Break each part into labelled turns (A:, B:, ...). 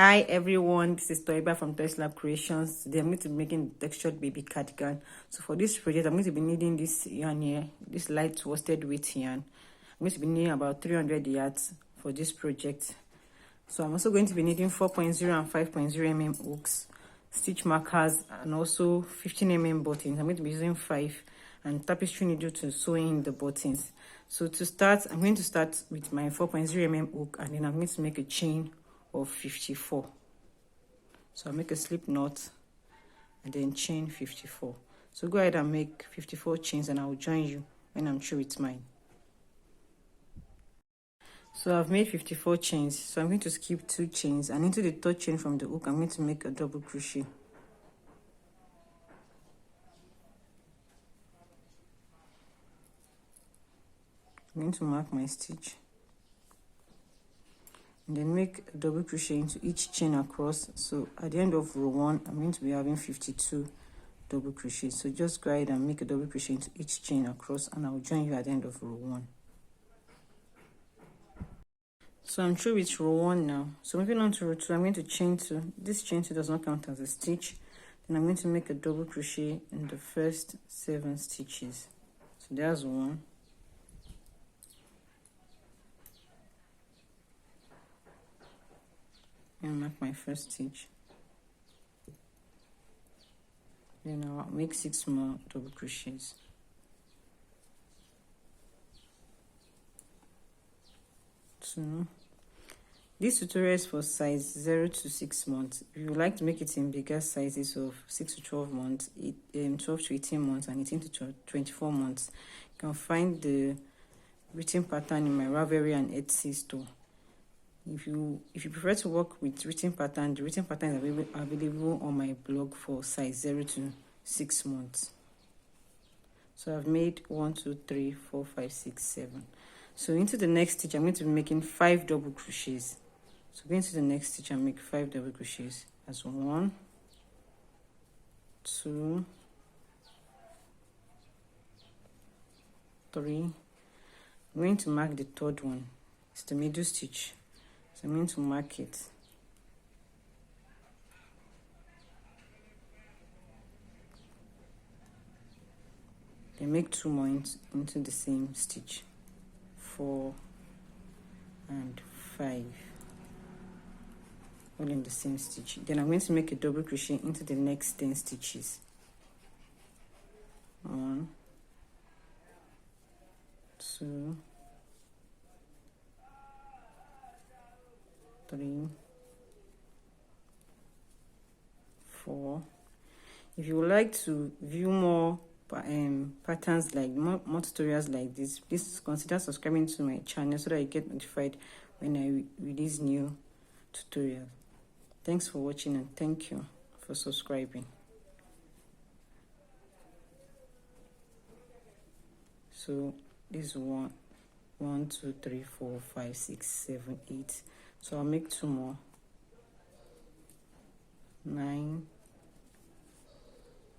A: Hi everyone, this is Toiba from Toys Lab Creations. Today I'm going to be making the textured baby cardigan. So for this project, I'm going to be needing this yarn here, this light worsted weight yarn. I'm going to be needing about 300 yards for this project. So I'm also going to be needing 4.0 and 5.0 mm hooks, stitch markers, and also 15 mm buttons. I'm going to be using 5 and tapestry needle to sew in the buttons. So to start, I'm going to start with my 4.0 mm hook, and then I'm going to make a chain of 54. So I'll make a slip knot and then chain 54. So go ahead and make 54 chains, and I'll join you when I'm through with mine. So I've made 54 chains, so I'm going to skip 2 chains, and into the third chain from the hook I'm going to make a double crochet. I'm going to mark my stitch and then make a double crochet into each chain across. So at the end of row 1 I'm going to be having 52 double crochets. So just go ahead and make a double crochet into each chain across, and I'll join you at the end of row 1. So I'm through with row 1 now. So moving on to row 2, I'm going to chain 2. This chain 2 does not count as a stitch. Then I'm going to make a double crochet in the first 7 stitches. So there's 1. And mark my first stitch. Then I'll make 6 more double crochets. So this tutorial is for size 0 to 6 months. If you would like to make it in bigger sizes of 6 to 12 months, 12 to 18 months, and 18 to 24 months, you can find the written pattern in my Ravelry and Etsy store. If you prefer to work with written pattern, the written pattern is available on my blog for size 0 to 6 months. So I've made 1, 2, 3, 4, 5, 6, 7. So into the next stitch I'm going to be making 5 double crochets. So go into the next stitch and make 5 double crochets. As 1, 2, 3. I'm going to mark the third one. It's the middle stitch. So I'm going to mark it. Then make 2 more into the same stitch. 4 and 5. All in the same stitch. Then I'm going to make a double crochet into the next 10 stitches. 1, 2, 3, 4. If you would like to view more patterns, like more tutorials like this, please consider subscribing to my channel so that you get notified when I release new tutorials. Thanks for watching, and thank you for subscribing. So this is 1, 2, 3, 4, 5, 6, 7, 8. So I'll make 2 more. 9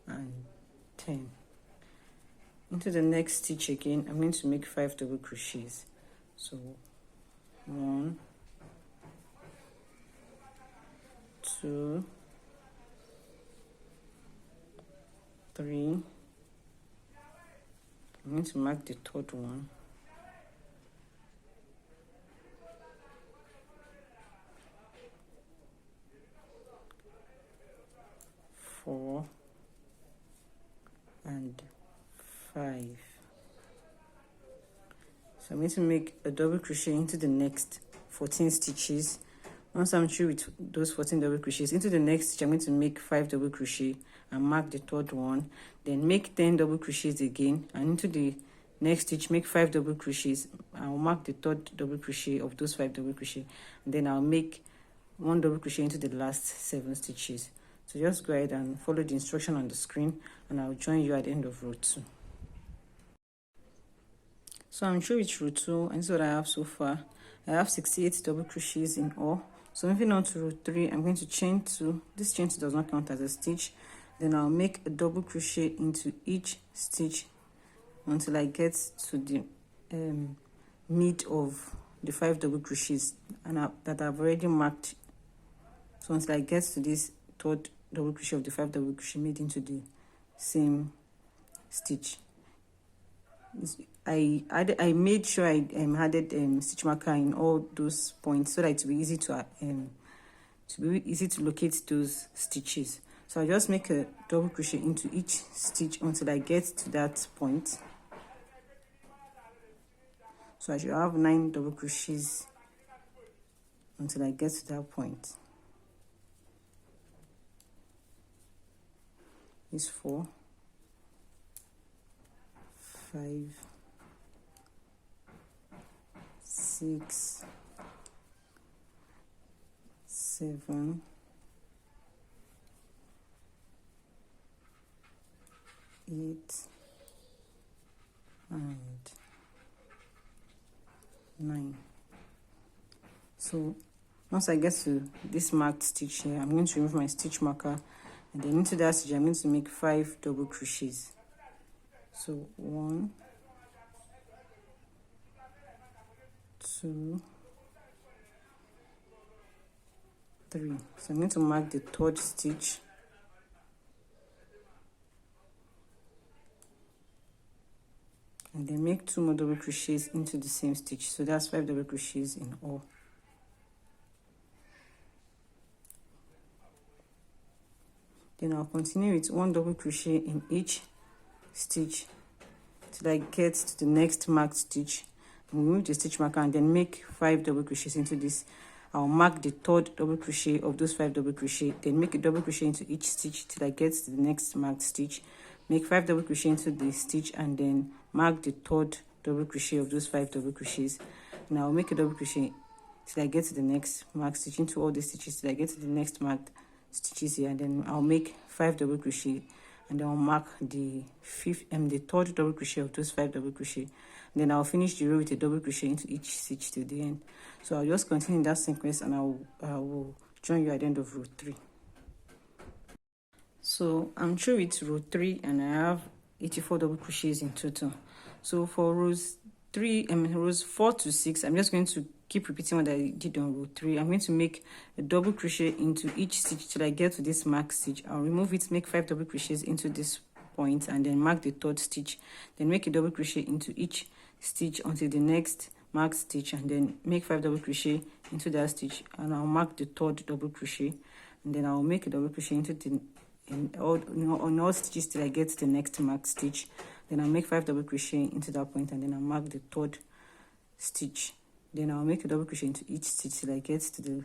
A: and 10. Into the next stitch again, I'm going to make 5 double crochets. So 1, 2, 3. I'm going to mark the third one. 4 and 5. So I'm going to make a double crochet into the next 14 stitches. Once I'm through with those 14 double crochets, into the next stitch I'm going to make 5 double crochet and mark the third one. Then make 10 double crochets again, and into the next stitch make 5 double crochets. I'll mark the third double crochet of those 5 double crochet, and then I'll make 1 double crochet into the last 7 stitches. So just go ahead and follow the instruction on the screen, and I'll join you at the end of row 2. So I'm through with row 2, and this is what I have so far. I have 68 double crochets in all. So moving on to row 3, I'm going to chain 2. This chain 2 does not count as a stitch. Then I'll make a double crochet into each stitch until I get to the mid of the 5 double crochets that I've already marked So until I get to this third double crochet of the 5 double crochet made into the same stitch. I made sure I added stitch marker in all those points so that it will be easy to locate those stitches. So I just make a double crochet into each stitch until I get to that point. So I should have 9 double crochets until I get to that point. Is 4, 5, 6, 7, 8, and 9. So once I get to this marked stitch here, I'm going to remove my stitch marker, and then into that stitch I'm going to make 5 double crochets. So 1, 2, 3. So I'm going to mark the third stitch, and then make 2 more double crochets into the same stitch. So that's 5 double crochets in all. Then I'll continue with 1 double crochet in each stitch till I get to the next marked stitch. Remove the stitch marker and then make 5 double crochets into this. I'll mark the third double crochet of those 5 double crochet, then make a double crochet into each stitch till I get to the next marked stitch. Make 5 double crochet into the stitch and then mark the third double crochet of those 5 double crochets. And I'll make a double crochet till I get to the next marked stitch into all the stitches till I get to the next marked stitches here, and then I'll make 5 double crochet, and then I'll mark the third double crochet of those 5 double crochet, and then I'll finish the row with a double crochet into each stitch to the end. So I'll just continue that sequence, and I will join you at the end of row 3. So I'm through with row 3 and I have 84 double crochets in total. So for rows 4 to 6, I'm just going to keep repeating what I did on row 3. I'm going to make a double crochet into each stitch till I get to this marked stitch. I'll remove it, make 5 double crochets into this point, and then mark the third stitch. Then make a double crochet into each stitch until the next marked stitch, and then make 5 double crochet into that stitch, and I'll mark the third double crochet, and then I'll make a double crochet into on all stitches till I get to the next marked stitch. Then I'll make 5 double crochet into that point, and then I'll mark the third stitch. Then I'll make a double crochet into each stitch till I get to the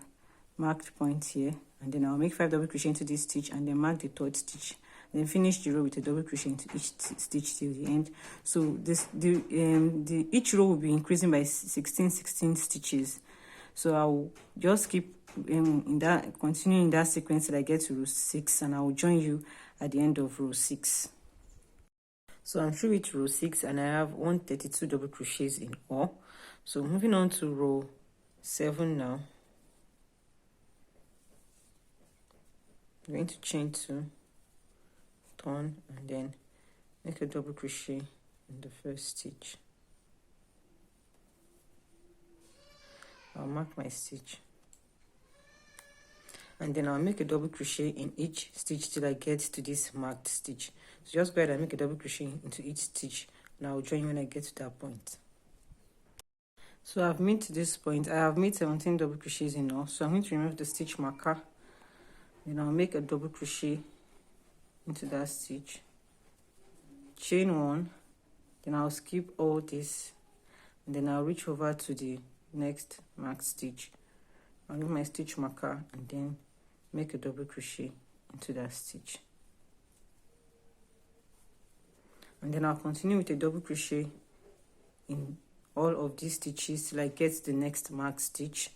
A: marked point here, and then I'll make 5 double crochet into this stitch and then mark the third stitch. Then finish the row with a double crochet into each stitch till the end. So each row will be increasing by 16 stitches. So I'll just keep continuing that sequence till I get to row 6, and I'll join you at the end of row 6. So I'm through with row 6 and I have 132 double crochets in all. So moving on to row 7 now. I'm going to chain 2, turn, and then make a double crochet in the first stitch. I'll mark my stitch, and then I'll make a double crochet in each stitch till I get to this marked stitch. So just go ahead and make a double crochet into each stitch, and I'll join you when I get to that point. So I've made to this point, I have made 17 double crochets in all. So I'm going to remove the stitch marker, then I'll make a double crochet into that stitch, chain 1, then I'll skip all this, and then I'll reach over to the next marked stitch. I'll remove my stitch marker and then make a double crochet into that stitch, and then I'll continue with a double crochet in all of these stitches till I get to the next marked stitch.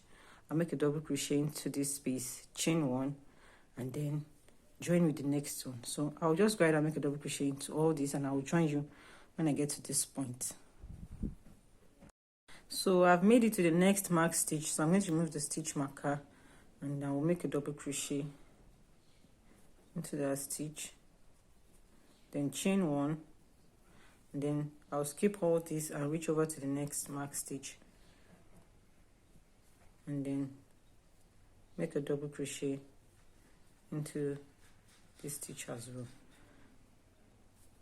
A: I'll make a double crochet into this space, chain 1, and then join with the next one. So I'll just go ahead and make a double crochet into all this, and I'll join you when I get to this point. So I've made it to the next marked stitch, so I'm going to remove the stitch marker, and I will make a double crochet into that stitch, then chain 1, and then I'll skip all this and reach over to the next marked stitch, and then make a double crochet into this stitch as well.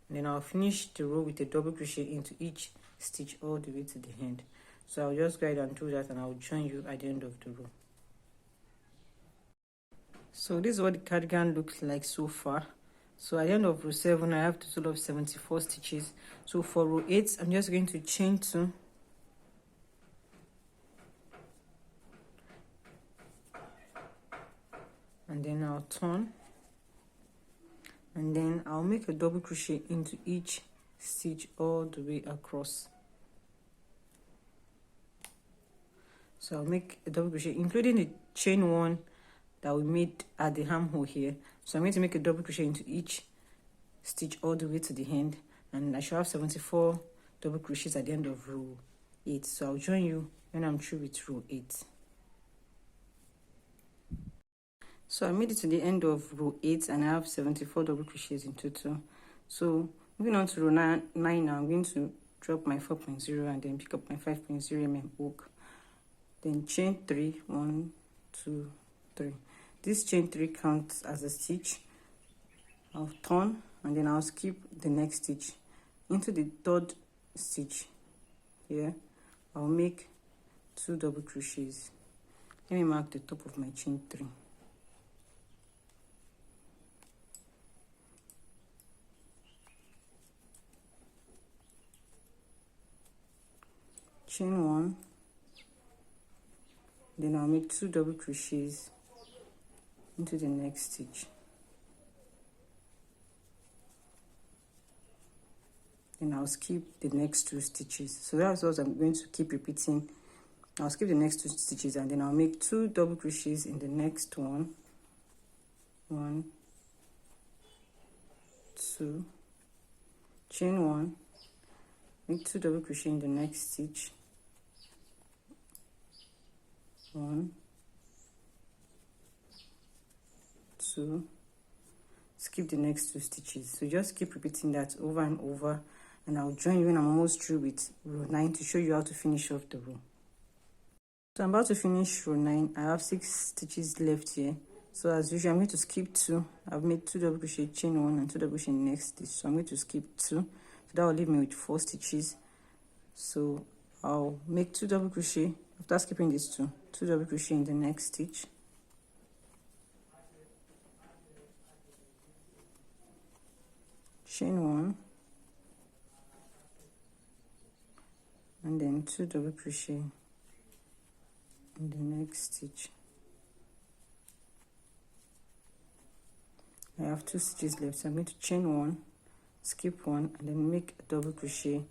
A: And then I'll finish the row with a double crochet into each stitch all the way to the end. So I'll just go ahead and do that, and I'll join you at the end of the row. So this is what the cardigan looks like so far. So at the end of row 7, I have a total of 74 stitches. So for row 8, I'm just going to chain 2, and then I'll turn, and then I'll make a double crochet into each stitch all the way across. So I'll make a double crochet including the chain 1 that we made at the armhole here. So I'm going to make a double crochet into each stitch all the way to the end, and I should have 74 double crochets at the end of row 8. So I'll join you when I'm through with row 8. So I made it to the end of row 8 and I have 74 double crochets in total. So moving on to row 9 now, I'm going to drop my 4.0 and then pick up my 5.0 mm hook, then chain 3, 1, 2, 3. This chain 3 counts as a stitch. I'll turn, and then I'll skip the next stitch. Into the third stitch here, I'll make 2 double crochets. Let me mark the top of my chain 3. Chain 1, then I'll make 2 double crochets into the next stitch. Then I'll skip the next 2 stitches. So that's what I'm going to keep repeating. I'll skip the next 2 stitches, and then I'll make 2 double crochets in the next one. 1, 2, chain 1, make 2 double crochet in the next stitch. 1, 2, skip the next 2 stitches. So just keep repeating that over and over, and I'll join you when I'm almost through with row 9 to show you how to finish off the row. So I'm about to finish row 9. I have 6 stitches left here. So as usual, I'm going to skip 2. I've made 2 double crochet, chain 1, and 2 double crochet in the next stitch. So I'm going to skip 2. So that will leave me with 4 stitches. So I'll make 2 double crochet after skipping these 2 double crochet in the next stitch. Chain 1, and then 2 double crochet in the next stitch. I have 2 stitches left, so I'm going to chain 1, skip 1, and then make a double crochet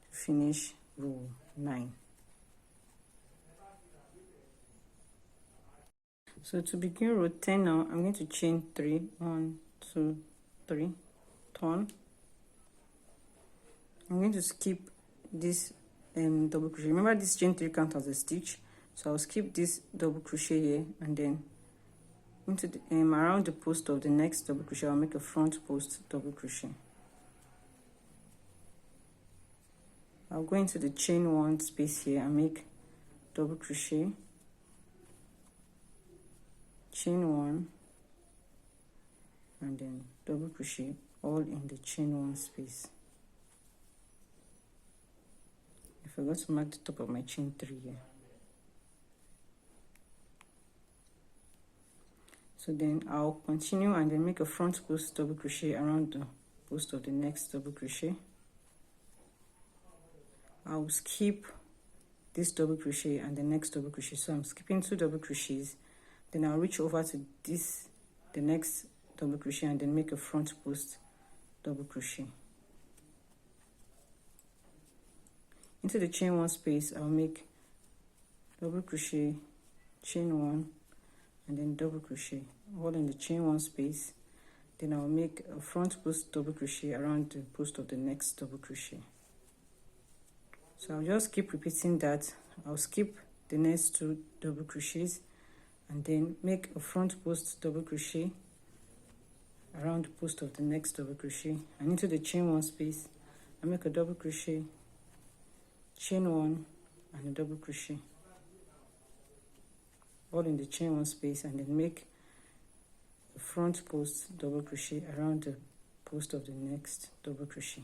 A: to finish row 9. So to begin row 10 now, I'm going to chain 3, 1, 2, 3, turn. I'm going to skip this double crochet. Remember, this chain 3 counts as a stitch, so I'll skip this double crochet here, and then into the around the post of the next double crochet, I'll make a front post double crochet. I'll go into the chain 1 space here and make double crochet, chain 1, and then double crochet all in the chain 1 space. I forgot to mark the top of my chain 3 here. So then I'll continue and then make a front post double crochet around the post of the next double crochet. I'll skip this double crochet and the next double crochet, so I'm skipping 2 double crochets. Then I'll reach over to the next double crochet, and then make a front post double crochet. Into the chain 1 space, I'll make double crochet, chain 1, and then double crochet all in the chain 1 space. Then I'll make a front post double crochet around the post of the next double crochet. So I'll just keep repeating that. I'll skip the next 2 double crochets and then make a front post double crochet around the post of the next double crochet, and into the chain 1 space I make a double crochet, chain 1, and a double crochet. all in the chain 1 space, and then make the front post double crochet around the post of the next double crochet.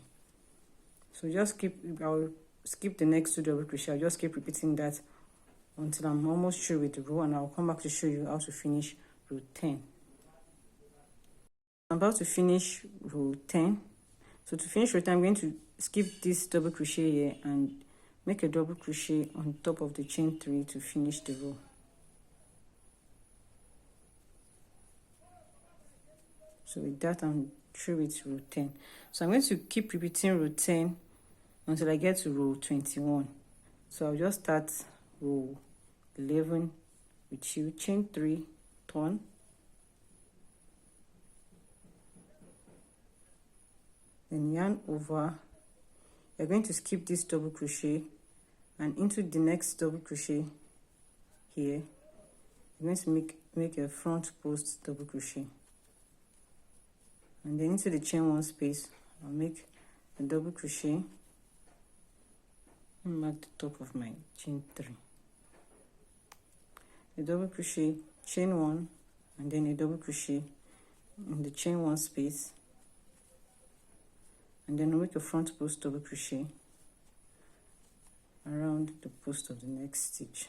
A: So just I'll skip the next 2 double crochet. I'll just keep repeating that until I'm almost through with the row, and I'll come back to show you how to finish row 10. I'm about to finish row 10. So to finish row 10, I'm going to skip this double crochet here and make a double crochet on top of the chain 3 to finish the row. So with that, I'm through with row 10. So I'm going to keep repeating row 10 until I get to row 21. So I'll just start row 11 with you, chain 3, turn, then yarn over. You're going to skip this double crochet and into the next double crochet here, you're going to make a front post double crochet, and then into the chain 1 space, I'll make a double crochet and mark the top of my chain 3, a double crochet, chain 1, and then a double crochet in the chain 1 space, and then we'll make a front post double crochet around the post of the next stitch.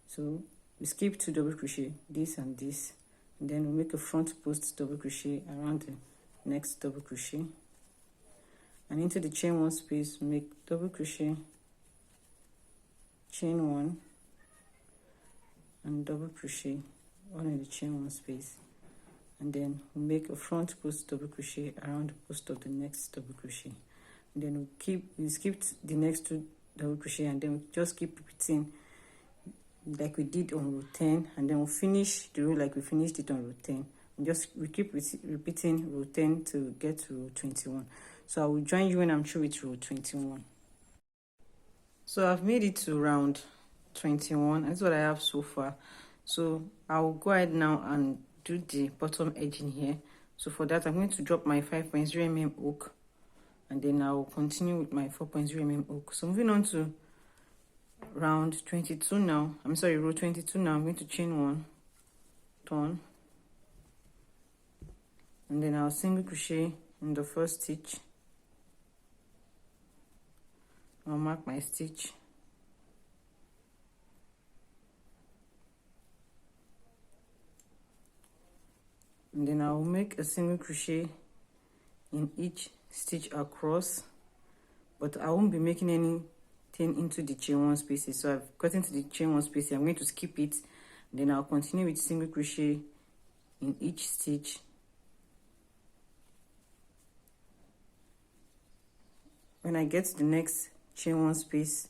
A: So we skip 2 double crochet, this and this, and then we'll make a front post double crochet around the next double crochet, and into the chain 1 space, make double crochet, chain 1, and double crochet all in the chain 1 space, and then we'll make a front post double crochet around the post of the next double crochet, and then we skipped the next 2 double crochet, and then we just keep repeating like we did on row 10, and then we'll finish the row like we finished it on row 10. We keep repeating row 10 to get to row 21. So I will join you when I'm through with row 21. So I've made it to round 21. That's what I have so far. So I'll go ahead now and do the bottom edging here. So for that, I'm going to drop my 5.0 mm hook, and then I'll continue with my 4.0 mm hook. So moving on to round 22 now. I'm sorry, row 22 now. I'm going to chain 1, turn, and then I'll single crochet in the first stitch. I'll mark my stitch, and then I'll make a single crochet in each stitch across, but I won't be making anything into the chain 1 spaces. So I've got into the chain 1 space. I'm going to skip it, then I'll continue with single crochet in each stitch. When I get to the next chain 1 space,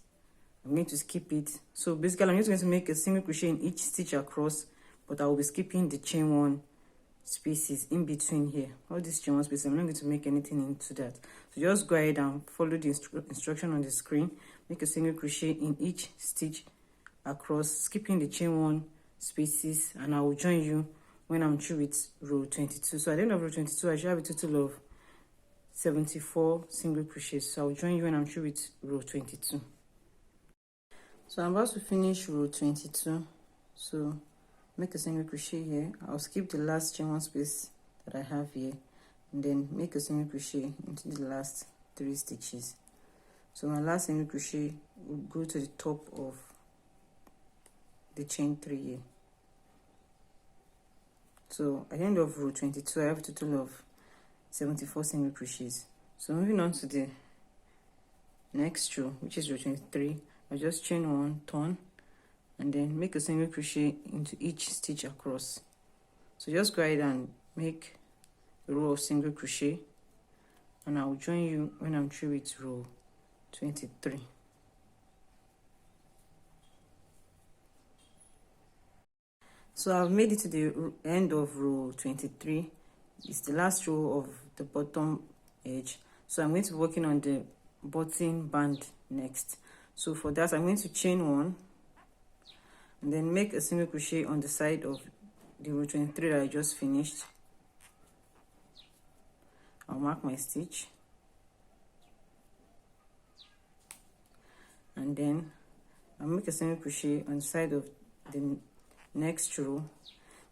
A: I'm going to skip it. So basically, I'm just going to make a single crochet in each stitch across, but I will be skipping the chain 1 spaces in between here. All these chain 1 spaces, I'm not going to make anything into that. So just go ahead and follow the instruction on the screen. Make a single crochet in each stitch across, skipping the chain 1 spaces, and I will join you when I'm through with row 22. So at the end of row 22, I should have a total of 74 single crochets. So I'll join you when I'm through with row 22. So I'm about to finish row 22. So make a single crochet here. I'll skip the last chain 1 space that I have here, and then make a single crochet into the last 3 stitches. So my last single crochet will go to the top of the chain 3 here. So at the end of row 22, I have a total of 74 single crochets. So moving on to the next row, which is row 23, I'll just chain 1, turn, and then make a single crochet into each stitch across. So just go ahead and make a row of single crochet, and I'll join you when I'm through with row 23. So I've made it to the end of row 23. It's the last row of the bottom edge. So I'm going to be working on the button band next. So for that, I'm going to chain 1 and then make a single crochet on the side of the row 23 that I just finished. I'll mark my stitch, and then I'll make a single crochet on the side of the next row.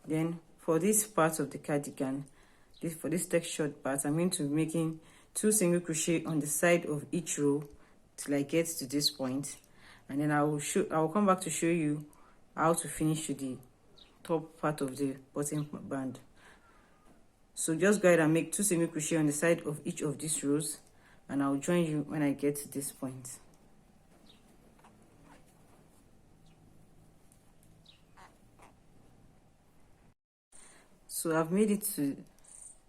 A: Then for this part of the cardigan, for this textured part, I'm going to be making 2 single crochet on the side of each row till I get to this point, and then I will come back to show you how to finish to the top part of the bottom band. So just go ahead and make 2 single crochet on the side of each of these rows, and I'll join you when I get to this point. So I've made it to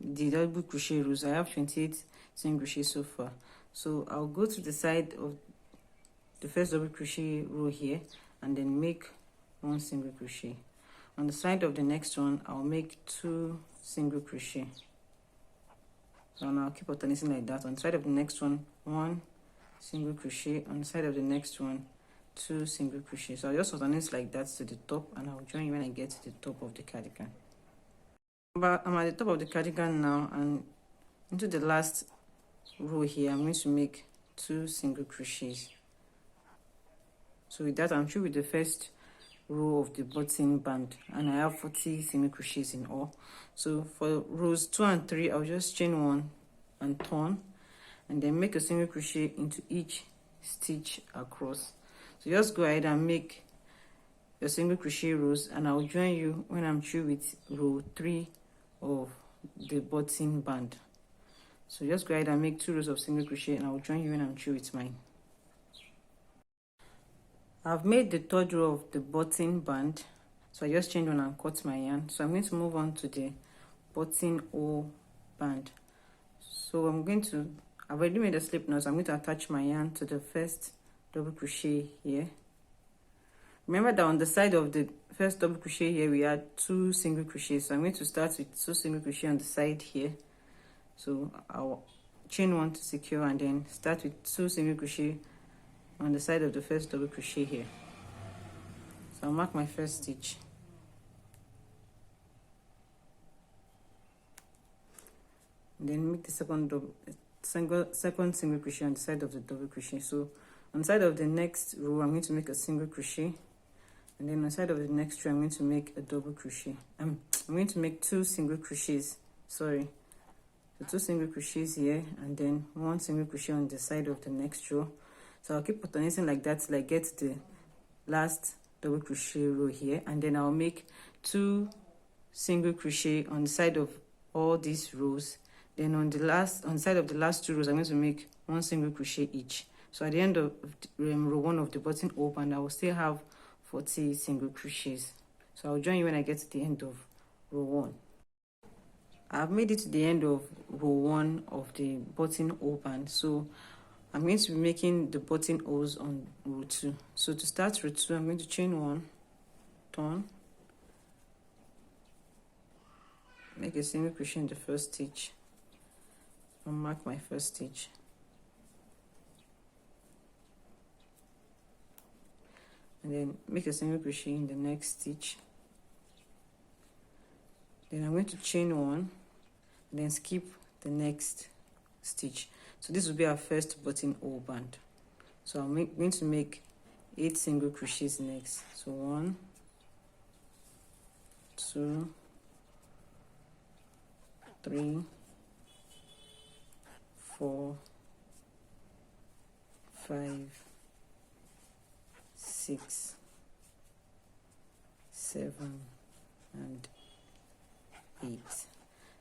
A: the double crochet rows. I have 28 single crochet so far. So I'll go to the side of the first double crochet row here and then make 1 single crochet. On the side of the next one, I'll make 2 single crochet. So now I'll keep alternating like that. On the side of the next one, 1 single crochet. On the side of the next one, 2 single crochet. So I'll just alternate like that to the top, and I'll join you when I get to the top of the cardigan. But I'm at the top of the cardigan now, and into the last row here, I'm going to make 2 single crochets. So with that, I'm through with the first row of the button band, and I have 40 single crochets in all. So for rows 2 and 3, I'll just chain 1 and turn, and then make a single crochet into each stitch across. So just go ahead and make your single crochet rows, and I'll join you when I'm through with row 3 of the button band. So just go ahead and make 2 rows of single crochet, and I'll join you when I'm through with mine. I've made the 3rd row of the button band, so I just chained 1 and cut my yarn. So I'm going to move on to the buttonhole band. So I've already made a slip knot, so I'm going to attach my yarn to the first double crochet here. Remember that on the side of the first double crochet here, we had 2 single crochets. So I'm going to start with 2 single crochet on the side here. So I'll chain 1 to secure, and then start with 2 single crochet on the side of the first double crochet here. So I'll mark my first stitch. And then make the second single crochet on the side of the double crochet. So on the side of the next row, I'm going to make a single crochet, and then on the side of the next row, I'm going to make a double crochet. I'm going to make 2 single crochets, sorry. So 2 single crochets here, and then 1 single crochet on the side of the next row. So I'll keep alternating like that till I get to the last double crochet row here, and then I'll make 2 single crochet on the side of all these rows. Then on the side of the last 2 rows, I'm going to make 1 single crochet each. So at the end of row 1 of the buttonhole band, I will still have 40 single crochets. So I'll join you when I get to the end of row 1. I've made it to the end of row 1 of the buttonhole band. So I'm going to be making the buttonholes on row 2. So to start row 2, I'm going to chain 1, turn, make a single crochet in the first stitch, and mark my first stitch. And then make a single crochet in the next stitch. Then I'm going to chain 1, and then skip the next stitch. So this will be our first buttonhole band. So I'm going to make 8 single crochets next. So 1, 2, 3, 4, 5, 6, 7, and 8.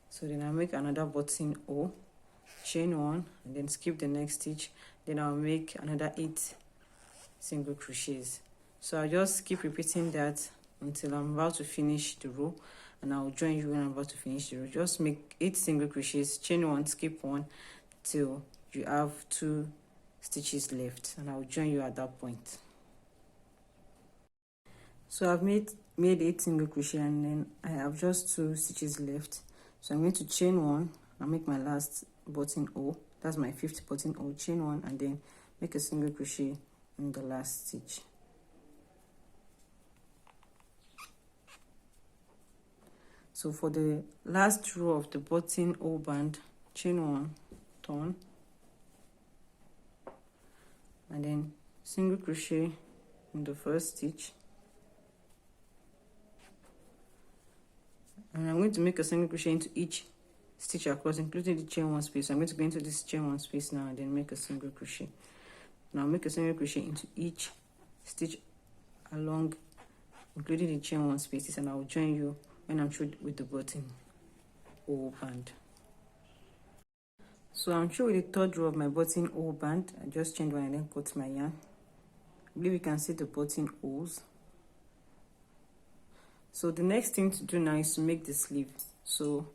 A: So then I'll make another buttonhole, chain 1, and then skip the next stitch. Then I'll make another 8 single crochets. So I'll just keep repeating that until I'm about to finish the row, and I'll join you when I'm about to finish the row. Just make 8 single crochets, chain 1, skip 1 till you have 2 stitches left, and I'll join you at that point. So I've made 8 single crochet, and then I have just 2 stitches left. So I'm going to chain 1 and make my last buttonhole. That's my 5th buttonhole. Chain 1 and then make a single crochet in the last stitch. So for the last row of the buttonhole band, chain 1, turn, and then single crochet in the first stitch, and I'm going to make a single crochet into each stitch across, including the chain one space. I'm going to go into this chain one space now and then make a single crochet. Now make a single crochet into each stitch along, including the chain one spaces, and I will join you when I'm through with the buttonhole band. So I'm through with the third row of my buttonhole band. I just chained one and then cut my yarn. I believe you can see the buttonholes. So the next thing to do now is to make the sleeve. So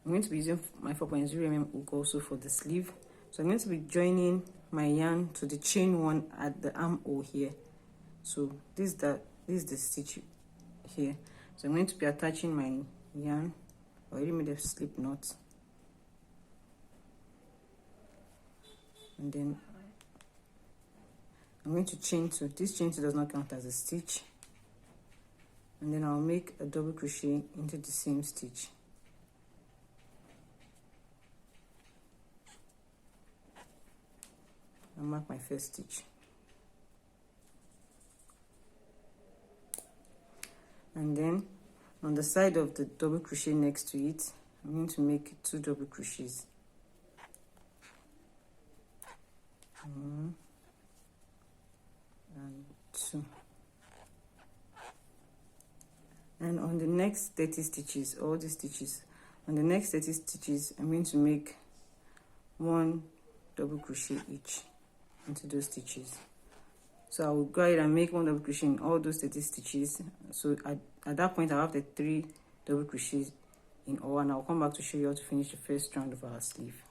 A: I'm going to be using my 4.0 mm hook also for the sleeve. So I'm going to be joining my yarn to the chain one at the armhole here. So this is the stitch here. So I'm going to be attaching my yarn. I already made a slip knot, and then I'm going to chain two. This chain two does not count as a stitch, and then I'll make a double crochet into the same stitch. I'll mark my first stitch, and then on the side of the double crochet next to it, I'm going to make 2 double crochets. 1 and 2. And on the next 30 stitches, all the stitches, on the next 30 stitches, I'm going to make 1 double crochet each into those stitches. So I will go ahead and make 1 double crochet in all those 30 stitches. So at that point, I'll have the 3 double crochets in all, and I'll come back to show you how to finish the first round of our sleeve.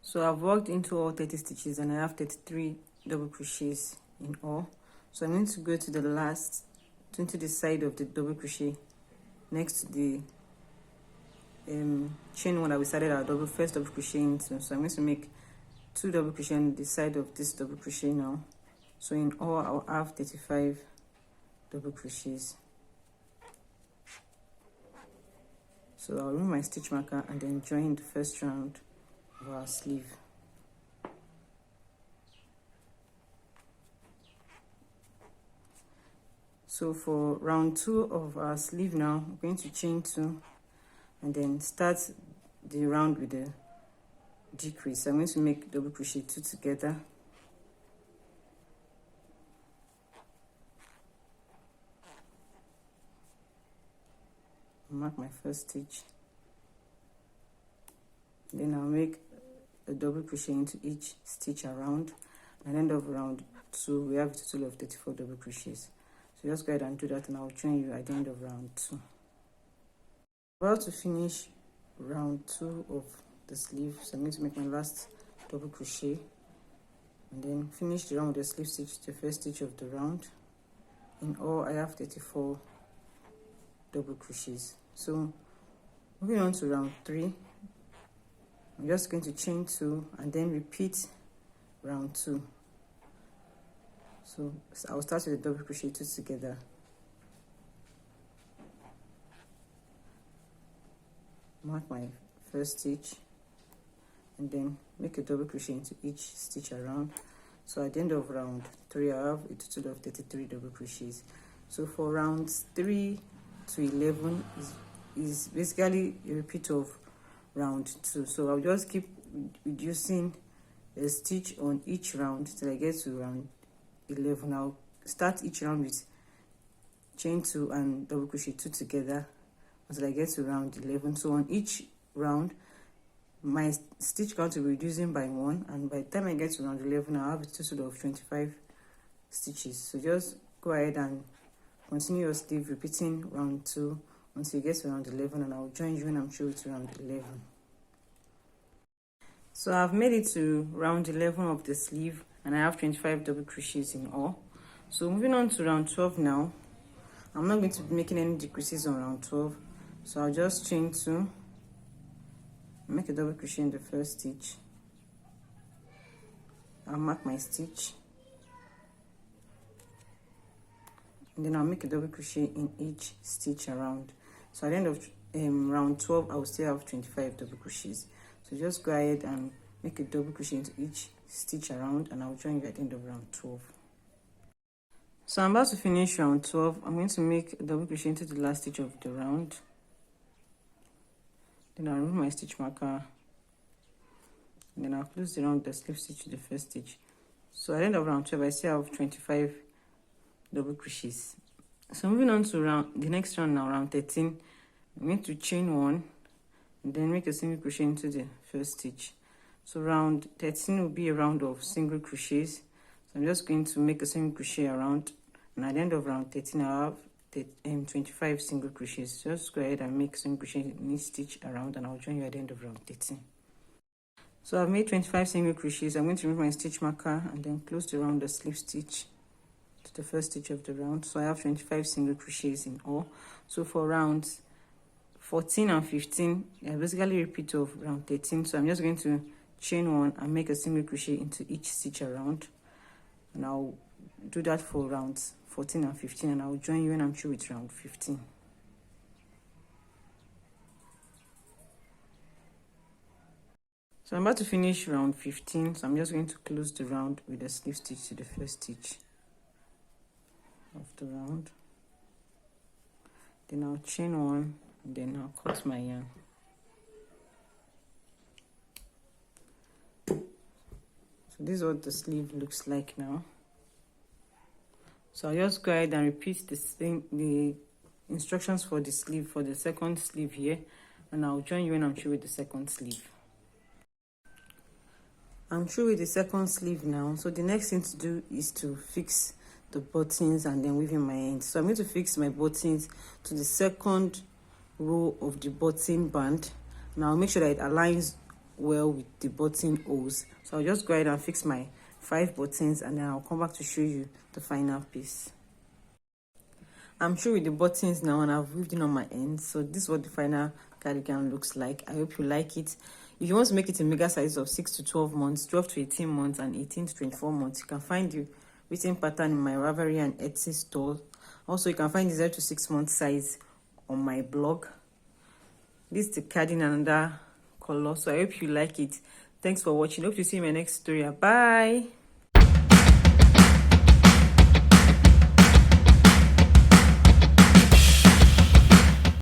A: So I've worked into all 30 stitches and I have 33 double crochets in all. So I'm going to go to the last, into the side of the double crochet next to the chain one that we started our first double crochet into. So I'm going to make 2 double crochet on the side of this double crochet now. So in all, I'll have 35 double crochets. So I'll remove my stitch marker and then join the first round of our sleeve. So for round 2 of our sleeve now, I'm going to chain 2 and then start the round with the decrease. So I'm going to make double crochet 2 together. Mark my first stitch. Then I'll make a double crochet into each stitch around. At the end of round 2, we have a total of 34 double crochets. So just go ahead and do that, and I'll join you at the end of round 2. About to finish round 2 of the sleeve, so I'm going to make my last double crochet and then finish the round with the slip stitch, the first stitch of the round. In all, I have 34 double crochets. So moving on to round 3, I'm just going to chain 2 and then repeat round 2. So I'll start with the double crochet 2 together. Mark my first stitch and then make a double crochet into each stitch around. So at the end of round 3, I have a total of 33 double crochets. So for rounds 3 to 11 is basically a repeat of round 2. So I'll just keep reducing a stitch on each round till I get to round 11. I'll start each round with chain 2 and double crochet 2 together until I get to round 11. So on each round, my stitch count will be reducing by 1, and by the time I get to round 11, I'll have a total of 25 stitches. So just go ahead and continue your sleeve, repeating round 2 until you get to round 11, and I'll join you when I'm through to round 11. So I've made it to round 11 of the sleeve, and I have 25 double crochets in all. So moving on to round 12 now, I'm not going to be making any decreases on round 12. So I'll just chain 2, make a double crochet in the first stitch. I'll mark my stitch, and then I'll make a double crochet in each stitch around. So at the end of round 12, I will still have 25 double crochets. So just go ahead and make a double crochet into each stitch around, and I'll join you at the end of round 12. So I'm about to finish round 12. I'm going to make a double crochet into the last stitch of the round. Then I'll remove my stitch marker. And then I'll close the round with the slip stitch to the first stitch. So at the end of round 12, I still have 25 double crochets. So moving on to the next round now, round 13. I'm going to chain 1 and then make a single crochet into the first stitch. So round 13 will be a round of single crochets. So I'm just going to make a single crochet around, and at the end of round 13 I'll have 25 single crochets. Just go ahead and make single crochet in each stitch around, and I'll join you at the end of round 13. So I've made 25 single crochets. I'm going to remove my stitch marker and then close the round, the slip stitch to the first stitch of the round. So I have 25 single crochets in all. So for rounds 14 and 15, I basically repeat of round 13. So I'm just going to chain 1 and make a single crochet into each stitch around, and I'll do that for rounds 14 and 15, and I'll join you when I'm through with round 15. So I'm about to finish round 15, so I'm just going to close the round with a slip stitch to the first stitch of the round. Then I'll chain 1 and then I'll cut my yarn. So this is what the sleeve looks like now. So I'll just go ahead and repeat the instructions for the sleeve, for the second sleeve here, and I'll join you when I'm through with the second sleeve. I'm through with the second sleeve now. So the next thing to do is to fix the buttons and then weaving my ends. So I'm going to fix my buttons to the second row of the button band. Now I'll make sure that it aligns well with the button holes. So I'll just go ahead and fix my 5 buttons, and then I'll come back to show you the final piece. I'm through with the buttons now, and I've weaved in on my ends. So this is what the final cardigan looks like. I hope you like it. If you want to make it in mega sizes of 6 to 12 months, 12 to 18 months, and 18 to 24 months, you can find the written pattern in my Ravelry and Etsy store. Also, you can find the 0 to 6 month size on my blog. This is the cardigan in another color. So I hope you like it. Thanks for watching. Hope to see you in my next tutorial. Bye.